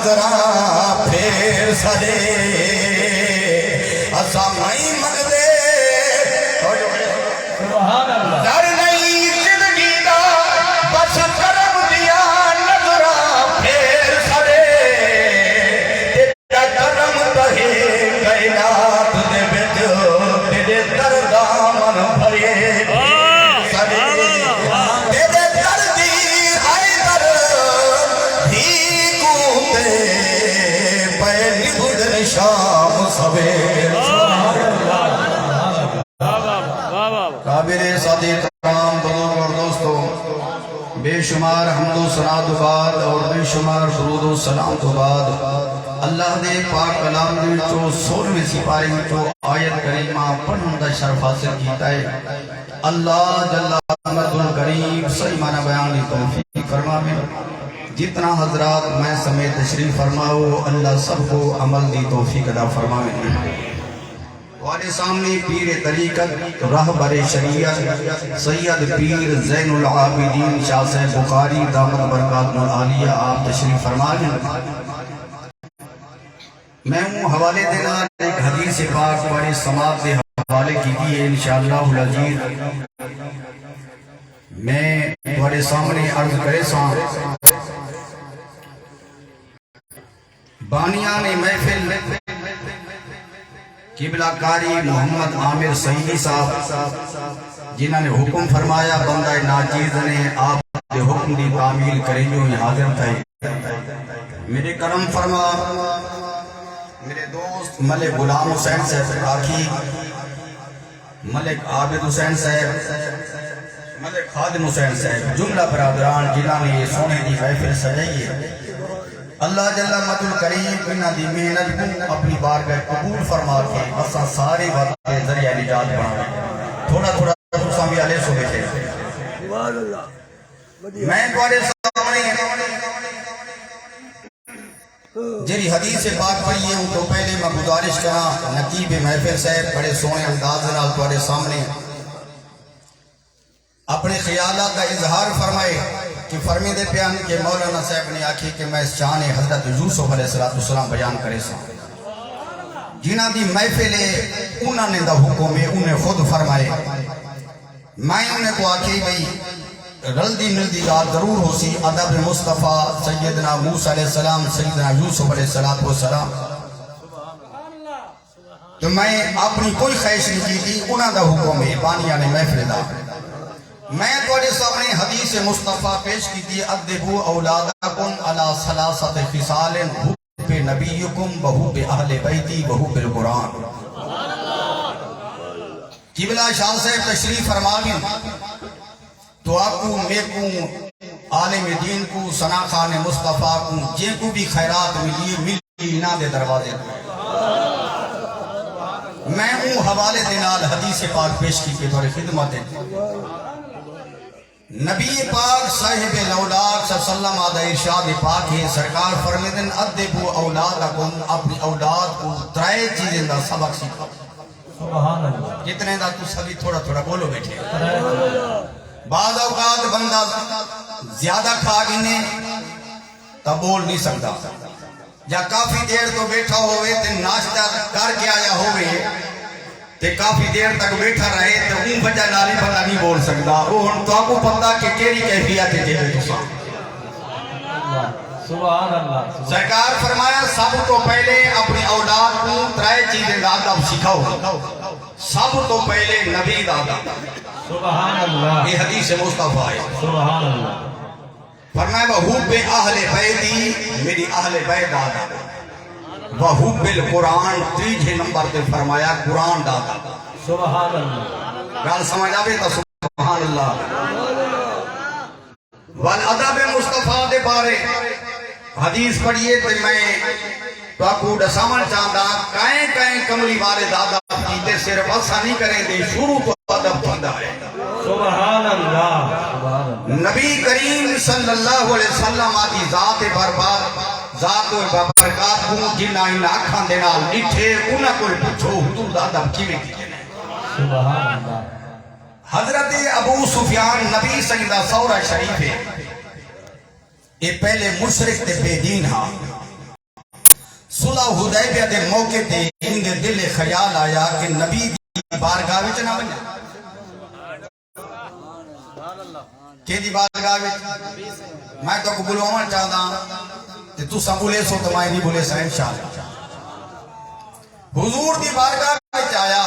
نظراں پھیر سدے اسا نہیں منگدے ڈر نہیں زندگی دا بس کرم دیا نظراں پھیر سدے تیرا کرم تہے کائنات دے وچ تیرے در دامن بھرے سدے تیرے در دی آئے در ہی کوتے پہلی بدن شام سویر قابل صدی تمام بزرگ اور دوستوں، بے شمار حمد و ثنا تو بعد اور بے شمار درود و سلام تو بعد اللہ دے پاک کلام دے جو 16ویں سپارے میں جو آیت کریمہ پڑھن دا شرف حاصل کیتا ہے، اللہ جل مجد الکریم صحیح معنی بیان دی توفیق فرمائے۔ جتنا حضرات میں سمیت تشریف فرماؤ اللہ سب کو عمل دی توفیق عطا فرمائے۔ ہمارے سامنے پیر طریقت رہبر شریعت سید پیر زین العابدین شاہ صاحب بخاری دامت برکات العالیہ آپ تشریف فرمائیں۔ میں ہوں حوالے دینا ایک حدیث پاک بڑے سماعت دے حوالے کی ہے انشاءاللہ العزیز میں بڑے سامنے عرض کرے سام بانیان محفل قبلہ کاری محمد عامر سعیدی صاحب جنہوں نے حکم فرمایا بندہ ناچیز نے آپ کے حکم دی تعمیل کریں جو یہ حاضر تھے۔ میرے کرم فرما میرے دوست ملک غلام حسین صاحب راکھی، ملک عابد حسین صاحب، ملک خادم حسین صاحب، جملہ برادران جنہوں نے یہ سونے دی محفل سجائی ہے، اللہ جل مجد الکریم انہاں دی محنت کو اپنی بارگاہ قبول فرما کے اساں سارے وقت کے ذریعہ نجات بنا تھوڑا تھوڑا تساں بھی علیہ سو بیٹھے میں تمہارے سامنے جری حدیث پاک پڑھی ہے تو پہلے میں گزارش کراں نقیب محفل صاحب بڑے سونے انداز نال تمہارے سامنے اپنے خیالات کا اظہار فرمائے کہ فرمی دے پیان کہ مولانا صاحب نے آکھی کہ میں اس شان حضرت یوسف علیہ السلام بیان کرے سا جنہ دی محفل انہوں نے دا حکم ہے انہیں خود فرمائے میں انہیں کو آکھی بھئی رلدی ملدی ذات ضرور ہو سی ادب مصطفیٰ سیدنا موسیٰ علیہ السلام سیدنا یوسف علیہ السلام تو میں اپنی کوئی خواہش نہیں کی تھی انہوں دا حکم ہے بانیان محفل دا میں توڑے سامنے حدیث مصطفیٰ پیش کی تھی ادبو اولادکم علی ثلاثت خصال حب نبیکم بحب اہل بیتی بحب القرآن قبلہ شاہ صاحب تشریف فرمائیں تو آپ کو میں کو عالم دین کو ثنا خان مصطفیٰ کو جن کو بھی خیرات ملی انہاں دے دروازے میں ہوں حوالے دینال حدیث پاک پیش کی توڑے خدمت نبی پاک صاحب الاولاق صلی اللہ علیہ وسلم آدھا ارشاد پاک ہے سرکار فرمیدن ادبو اولادکم اپنی اولاد کو ترائے چیزیں دا سبق سیکھا سبحان اللہ جتنے دا تو سبھی تھوڑا تھوڑا بولو بیٹھے بعض اوقات بندہ زیادہ کھا گنے تا بول نہیں سکتا یا کافی دیر تو بیٹھا ہوئے تے ناشتہ کر کے آیا ہوئے تے کافی دیر تک بیٹھا رہے تو اون بجا نالی بندہ نہیں بول سکتا وہ ہم تو آپ کو پتہ کہ کیری کیفیت ہے جیسے تو سبحان اللہ سرکار فرمایا سب تو پہلے اپنی اولاد کو ترائے چیزیں دادا سکھاؤ سب تو پہلے نبی دادا سبحان اللہ یہ حدیث مصطفیٰ ہے سبحان اللہ فرمایا وحب اہل بیتی میری اہل بیت دادا وحب القرآن تیجھے نمبر تے فرمایا قرآن دادا سبحان اللہ گال سمجھ آبے تا سبحان اللہ والعدب مصطفیٰ دے بارے حدیث پڑھئے تو میں تو آپ کو ڈسامن چاندہ کائیں کائیں کملی والے دادا کیتے صرف ایسا نہیں کریں دے شروع تو ادب چاندہ ہے سبحان اللہ نبی کریم صلی اللہ علیہ وسلم آدھی ذات برباد ذات و برکات کو جنہ ان آنکھاں دینا لٹھے انہاں کو پوچھو حضور دادا کیویں کیتے ہیں سبحان اللہ حضرت ابو سفیان نبی سیدہ سورہ شریف ہے یہ پہلے مشرک تے بے دین ہاں صلح حدیبیہ دے موقع تے ان دے دل خیال آیا کہ نبی دی بارگاہ وچ نہ ونجا کہ دی بارگاہ وچ میں تو کو بلاونا چاہتا تے تو سا بولے سو تو میں نہیں بولے سا انشاءاللہ حضور دی بارگاہ وچ آیا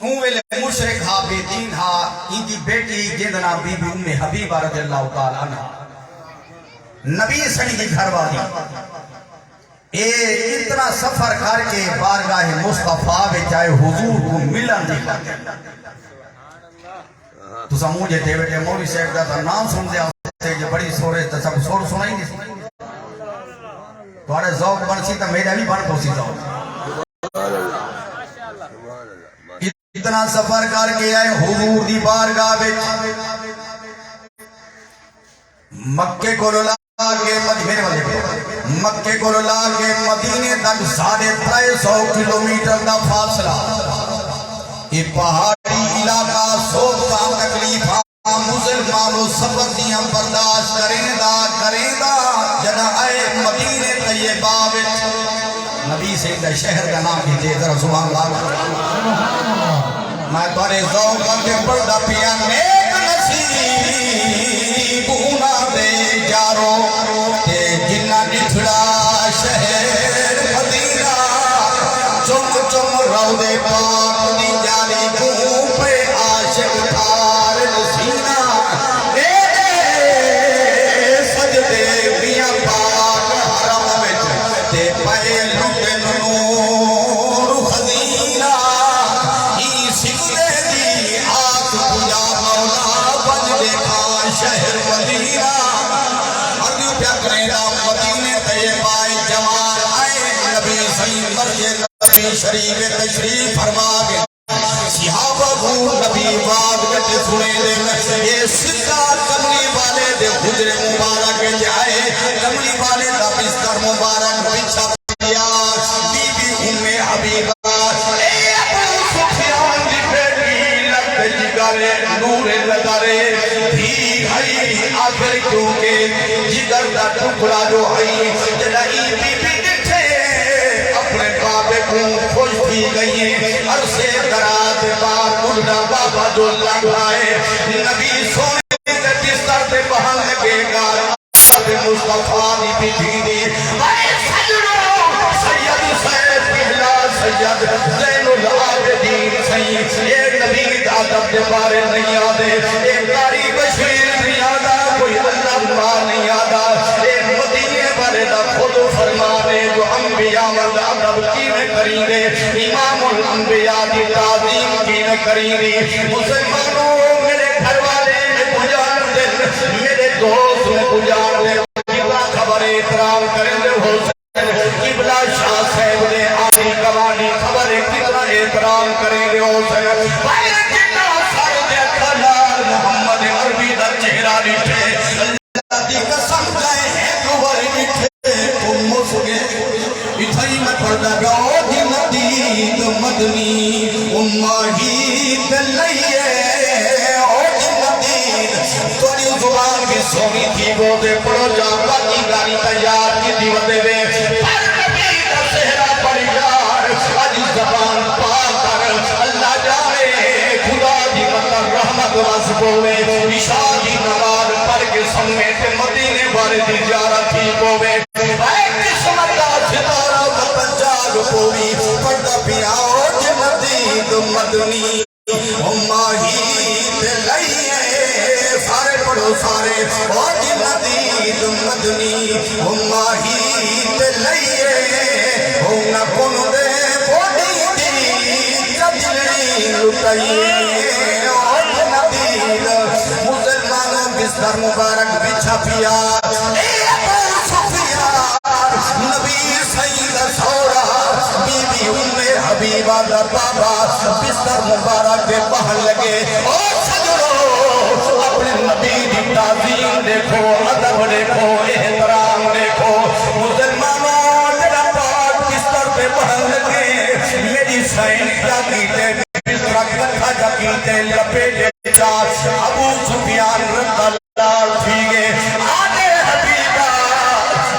اون ویلے مشرک ہا بے دین ہا ان دی بیٹی جندنا بی بی ام حبیبہ رضی اللہ تعالی عنہ نبی سنی دی گھر والی اے اتنا سفر کر کے بارگاہ مصطفیٰ میں چاہے حضور کو ملن دی تو سا مجھے دے بیٹے موری صاحب دا نام سن دیا جو بڑی سورے تا سب سور سنائی نہیں توڑے ذوق بن سی تا میرا بھی بن پوسی ذوق اتنا سفر کر کے آئے حضور دی بارگاہ میں مکے کو مکے کو لاگے مدینے تک 350 کلومیٹر دا فاصلہ یہ پہاڑی علاقہ سوک کا تکلیف مسلمانوں سفر دیاں برداشت کریں دا جنا آئے مدینے طیبہ وچ نبی سے دا شہر کا نام کیجئے ذرا سبحان اللہ میں تورے ذوق کے پردہ پیا نیک نصیب ہونا دے جارو تے جنہ نٹھڑا شہر مدینہ چم چم روضے پاک دی جاری گوں پہ عاشق تھار نسینہ سجدے بیاں پاک حرم وچ تے پے لٹے نور خزینہ ہی سکھے دی آس پجا مولا بن دیکھا شہر مدینہ اردو پیا کریں دا مدینے طیبہ جوان آئے نبی صحیح مرجے نبی شریف تشریف فرما کے صحابہ کو نبی بات کہتے سنے دے یہ سدھا کملی والے دے حجر مبارک جائے کملی والے دا بستر مبارک بچھا پیا بی بی ام حبیبہ اے ابو سفیان دی بیٹی لگ جگرے نور لگارے بھی ہائی آخر کیونکہ جگر دا ٹکڑا جو ہائی جلائی بی بی دکھے اپنے بابے کو خوش بھی گئی ہیں عرصے درات بار مردہ بابا جو لگائے نبی سونے کے بستر سے بہن لگے گا مصطفیٰ نے بھی دی اے سجنوں سید سید پہلا سید زین العابدین سید یہ نبی عادت کے بارے نہیں آدھے ایک داری بشیر نہیں آدھا کوئی اللہ نہیں آدھا ایک مدینے بارے دا خود فرمانے جو انبیاء مرد عرب کی میں کریں گے امام الانبیاء دی تعظیم کی میں کریں گے مسلمانوں میرے گھر والے میں پجان دے میرے دوست میں پجان دے قبلہ خبر احترام کریں دے حسین قبلہ شاہ صاحب دے آدھی قوانی خبر کتنا احترام کریں دے حسین بھائی جنہ سر دے کھلال محمد عربی دا چہرہ نٹھے اللہ دی قسم جائے ہیں دوباری نٹھے تم مسگے اتھائی میں پردہ گاؤ دی مدید مدنی امہی دلائیے توڑی زبان بھی سونی تھی وہ دے پڑو جاپا کی گاری تیار کی دیوتے وے پر نبی کا سہرہ پڑی جار آج زبان پاکر اللہ جانے خدا دی مطلب رحمت واسبوے عشاء نماز پر کے سمیت مدینے بارے دی جارہ تھی بوے اے قسمت دا ستارہ وطن جاگ پوری پردہ پیاؤ جمدید مدنی امہی دلائیے سارے پڑھو سارے آج مدید مدنی امہی دلائیے ہونا کن دے بوڑی دی جدلی لٹائیے آج مدید مسلمانوں بستر مبارک بچھا پیا اے ابو سفیان نبی سید سورا بی بی ام حبیبہ دا بابا بستر مبارک دے بہن لگے او سجرو اپنے نبی دی تعظیم دیکھو ادب دیکھو احترام دیکھو مسلمانوں تیرا پاک بستر پہ بہن لگے میری سائن کیا کیتے بستر کتھا جا کیتے لپیٹے چار ابو سفیان رضی اللہ ٹھیکے آنے حبیبہ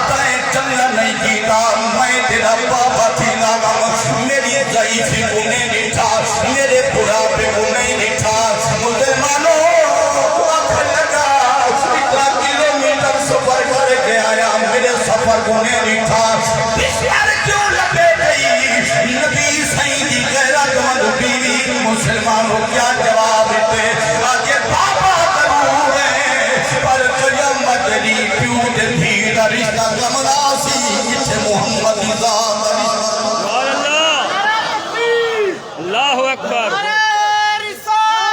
تائیں چلنا نہیں کیتا میں تیرا یا جواب دے آگے بابا ضرور ہے پر قیامت لی پیو دے بھی دا رشتہ کملا سی کچھ محمد ذات اللہ اکبر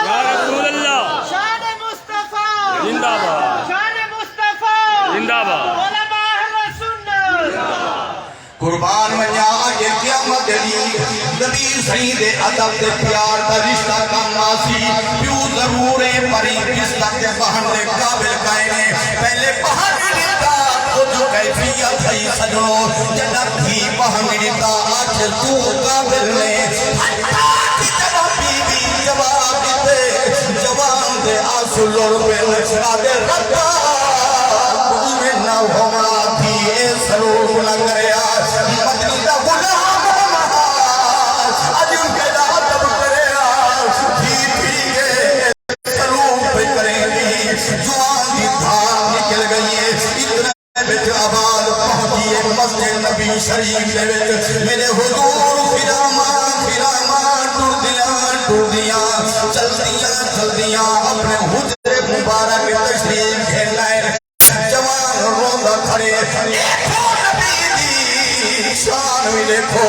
یا رسول اللہ شان مصطفیٰ زندہ باد شان مصطفیٰ زندہ باد علماء اہل سنت قربان منیا آگے قیامت لی نبی سعید ادب دے پیار دا رشتہ کملا سی پیو ضرور ہے پری رشتہ کے بہن دے قابل کائنے پہلے بہن دیتا خود کیفیت ہے سجنو جنت ہی بہن دیتا آج تو قابل نے جواب دے جوان دے آسو لڑ پہ لچنا دے رکھا میں نہ ہوما تھی اے سلوک نہ کرے آج مدنی دا غلام ہمارا آج ان کے دادب کرے آج تھی گے سلوک پہ کریں گی جوان دی دھان نکل گئی ہے اتنے بیت آباد پہنچیے مسجد نبی شریف دے بیت میرے حضور فرامان چل دیا اپنے حجر مبارک تشریف گھیلائے جوان روندہ کھڑے دیکھو نبی دی شان بھی دیکھو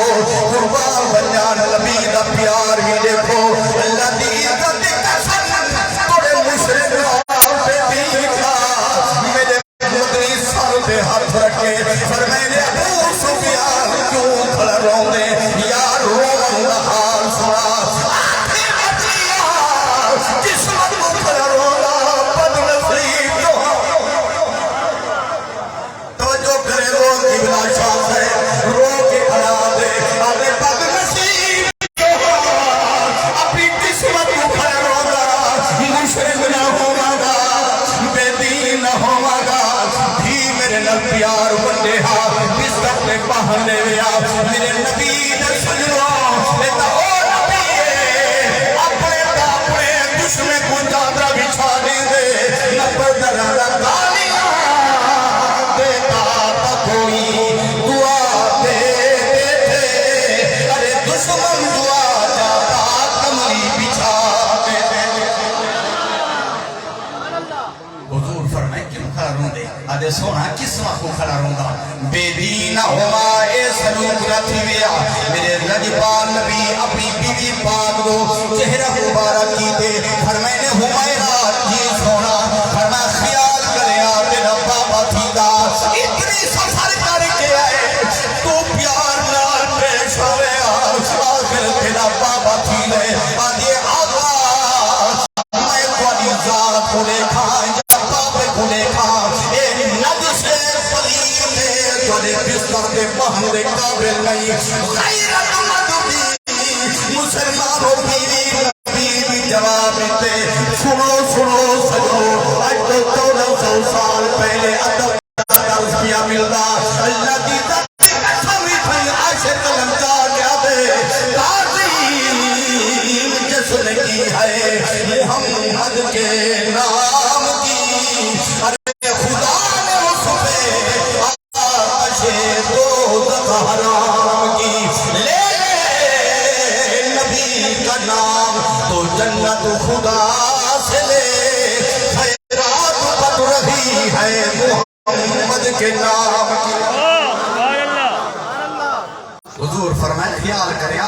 قربان بنیان نبی دا پیار بھی دیکھو اللہ دی عزت قسم توڑے مشرق پہ دیکھا میرے مدنی سر پہ ہاتھ رکھے فرمائے ابو سفیان کیوں کھڑا روندے یار روندہ حال سنا میرے نبی نے سجنوں لیتا او نبی اپنے اپنے دشمن کو چادرہ بچھانے دے نبر درہ گالیاں دیتا تا کوئی دعا دے تھے ارے دشمن دعا جاتا کمری بچھانے دے حضور فرمائے کیوں کھڑا رون دے آدھے سونا کس وقت کو کھڑا رون دا بے دین ہوا سلوک رکھی ویا میرے لجپال نبی اپنی بیوی پاک دو چہرہ مبارک کی دے فرمائے نے ہمائرہ جی سونا فرمائے خیال کرے آتے ربا باتھی دا اتنی سفر کر کے آئے تو پیار نال پیش ہوئے آخر تیرا بابا تھی لے آدھے آغا میں کوئی ذات کو دیکھا یا بابے کو دیکھا اے نج سے پلیر نے جوڑے بستر دے بہن قابل نہیں غیرت مدبی مسلمانوں بیوی جواب دے سنو سجنو آج تو 1400 سال پہلے ادب درس کیا ملتا اللہ کی ذات قسمی تھی عاشق لمجا گیا دے تعظیم جسن کی ہے محمد کے نام کی ارے خدا نے اس پہ حرام کی لے نبی کا نام تو جنت خدا سے لے خیرات بد رہی ہے محمد کے نام کی حضور فرمائے خیال کریں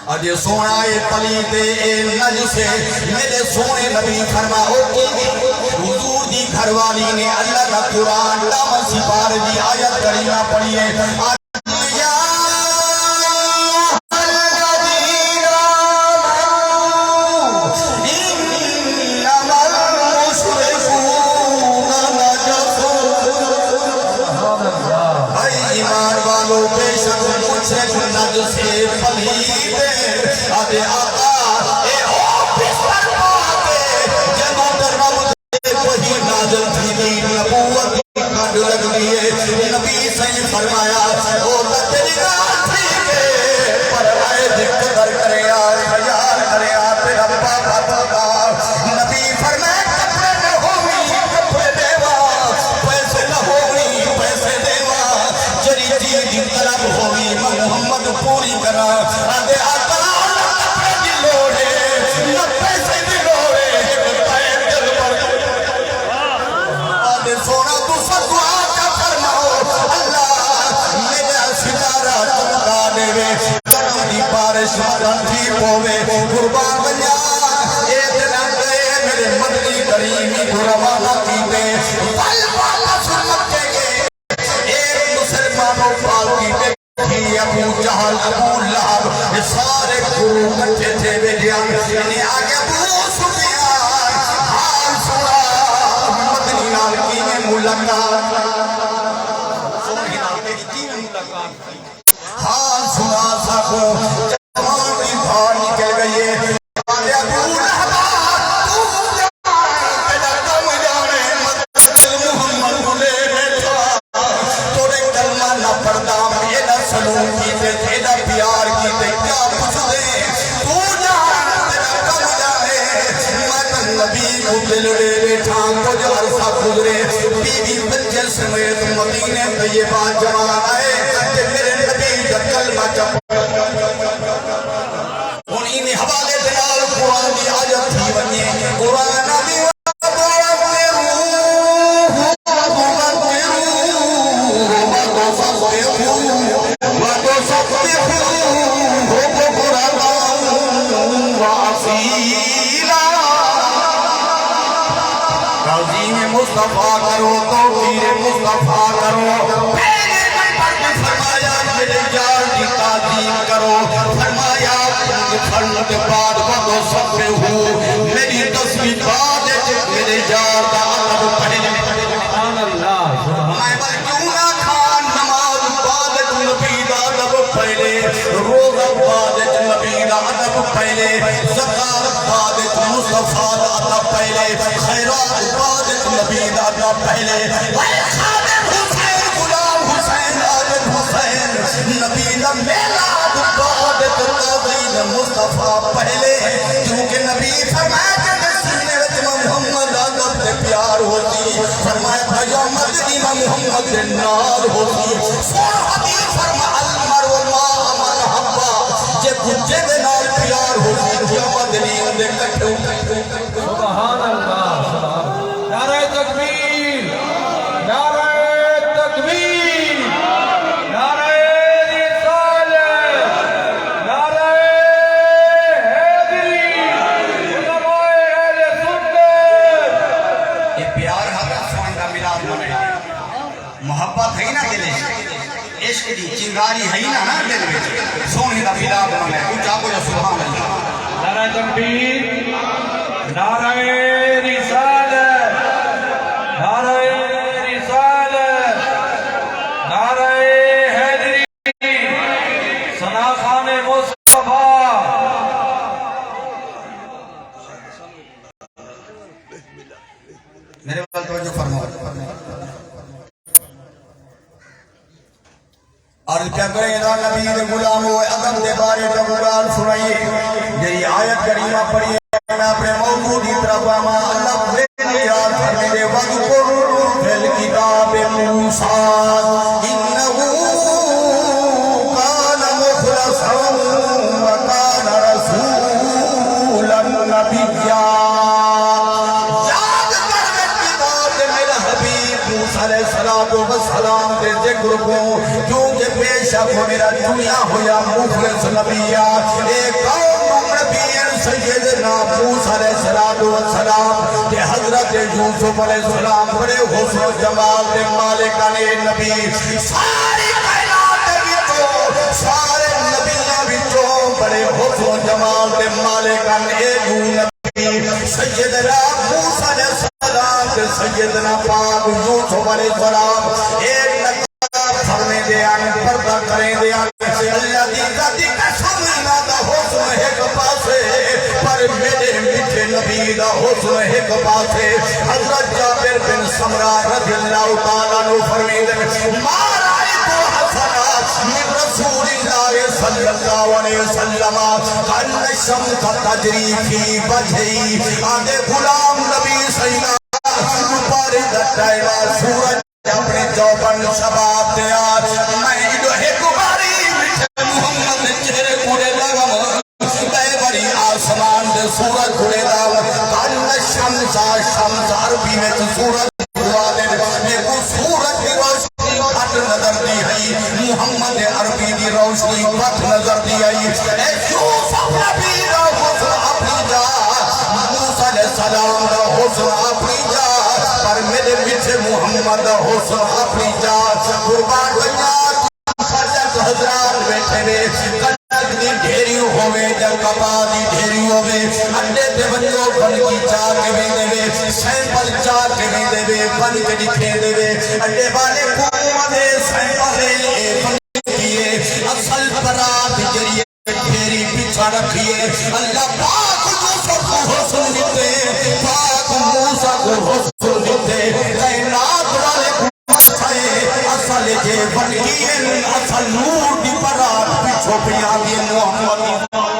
آج سونا اے تلی تے اے نج سے میرے سونے نبی فرماؤ کی حضور دی گھر والی نے اللہ کا قرآن دامن سپار دی آیت کریمہ پڑھی ہے یا الذین آمنوا انما المشرکون نجس اے ایمان والو بے شک مشرک نجس سے پلید آدھے آقا اے او بستر پاتے جنو در موت وہی نازل تھی دی نبوت کی کھڑ لگ دیئے نبی صحیح فرمایا او تیری گاہ تھی گے پر آئے قدر کرے آئے خیال کرے آئے ربا بابا نبی فرمائے کپڑے نہ ہوئی کپڑے دیوا پیسے نہ ہوئی پیسے دیوا جری جی طلب ہوئی محمد پوری کرا آدھے آقا لوڑے دے سونا تو سب دعا کا فرماؤ اللہ میرا ستارہ چمکا دے وے دی بارش تھی ہوے قربان بنیا اے دن گئے میرے مدنی کریمی کو روانہ کیتے پل واپس مکے گئے ایک مسلمانوں پاکی پہ ابو جہل ابو لہب یہ سارے گروہ کٹھے تھے بیٹیاں انہیں آگے ابو سفیان حال سنا مدنی نال کی میں ملاقات حال سنا سکو جوان کی بھار نکل گئی ہے ابو لہب تو پیدا کم جانے مدد محمد کو لے بیٹھا توڑے کلمہ نہ پڑھتا سلام کیتے تیرا پیار کیتے کیا پوچھ دے تو جہاں تیرا کم جانے میں نبی کو دل دے بیٹھا کچھ عرصہ گزرے بیوی بچے سمیت مدینے طیبہ جوان آئے کہ میرے نبی کا کلمہ جب انہی نے حوالے دلال قرآن دی آیت تھی ونیے قرآن نبی مصطفیٰ کرو توقیر مصطفیٰ کرو پہلے نمبر میں فرمایا میرے یار کی تعظیم کرو فرمایا فرد بعد وقت سب پہ ہو میری تصویر بعد میرے یار کا عدب پہلے سبحان اللہ میں کیوں نہ کھان نماز بعد نبی دا عدب پہلے روزہ بعد نبی دا عدب پہلے زکات بعد مصطفیٰ دا عدب پہلے خیرات بعد نبی دادا پہلے خادم حسین غلام حسین عابد حسین نبی دا میلاد بعد تعظیم مصطفیٰ پہلے کیونکہ نبی فرمایا کہ سینے وچ محمد آدم سے پیار ہوتی فرمایا بھائی مدنی محمد سے نار ہوتی سن حدیث فرما المرء ما من حبا جے گجے دے نال پیار ہوتی کیا مدنی دے کٹھو سبحان اللہ نعرہ تکبیر نعرہ تکبیر نعرہ رسالت نعرہ حیدری علماء اہل سنت یہ پیار حضرت سوئن کا ملاد بنے محبت ہے نا دلے عشق دی چنگاری ہے نا دل میں سونے کا ملاد بنے اونچا کو جو سبحان اللہ نعرہ تکبیر نعرہ رسالت نعرہ رسالت نعرہ حیدری ثنا خان مصطفیٰ میرے بات توجہ فرماؤ اور کیا کریں ادا نبی دے غلام ہوئے ادم دے بارے جبران سنائیے جی آیت کریمہ پڑھیے میں اپنے موضوع دی طرف آما اللہ بھیجے یاد کرنے دے وَذْكُرْ فِي الْكِتَابِ مُوسَىٰ إِنَّهُ كَانَ مُخْلَصًا وَكَانَ رَسُولًا نَبِيًّا یاد کرنے کتاب دے میرا حبیب موسیٰ علیہ السلام دے ذکر کو کیونکہ بے شک میرا دنیا ہویا مخلص نبیہ ایک قوم نبی سیدنا موسیٰ علیہ السلام کہ حضرت یوسف علیہ السلام بڑے حسن و جمال دے مالکان نبی ساری کائنات وچوں سارے نبیاں وچوں بڑے حسن و جمال دے مالکان نبی سیدنا موسیٰ علیہ السلام تے سیدنا پاک یوسف علیہ السلام ایک نقاب فرمے دے آنے پردہ کریں دے آنے اللہ دی ذاتی قسم دا حسن ایک پاسے پر میرے میٹھے نبی دا حسن ایک پاسے حضرت جابر بن سمرہ رضی اللہ تعالیٰ نو فرمید ما رائتو حسنات من رسول اللہ صلی اللہ علیہ وسلم کن الشمس تجری فی وجہی آگے غلام نبی سیدہ پاری دٹائیوہ سورج اپنے جوبن شباب دیار میں جو ایک باری میٹھے محمد چہرے کوڑے لگم بری آسمان دے سورج کھڑے دا کان شمس عربی میں سورج سے محمد حسن اپنی جات قربان ہویا فجت حضرات بیٹھے وے کنک دی ڈھیری ہوئے جب کپا دی ڈھیری ہوئے انڈے تے بنیو بن کی چاہ کے بھی دے وے سیمپل چاہ کے بھی دے وے بن کے دکھے دے وے انڈے والے قوم دے سیمپل بن کیے اصل برات جریے ڈھیری پیچھا رکھیے اللہ پاک موسیٰ کو حسن دیتے پاک موسیٰ کو حسن دیتے کائنات والے اصل جے بن گئی اصل نور دی برات پیچھو پہ آگے محمد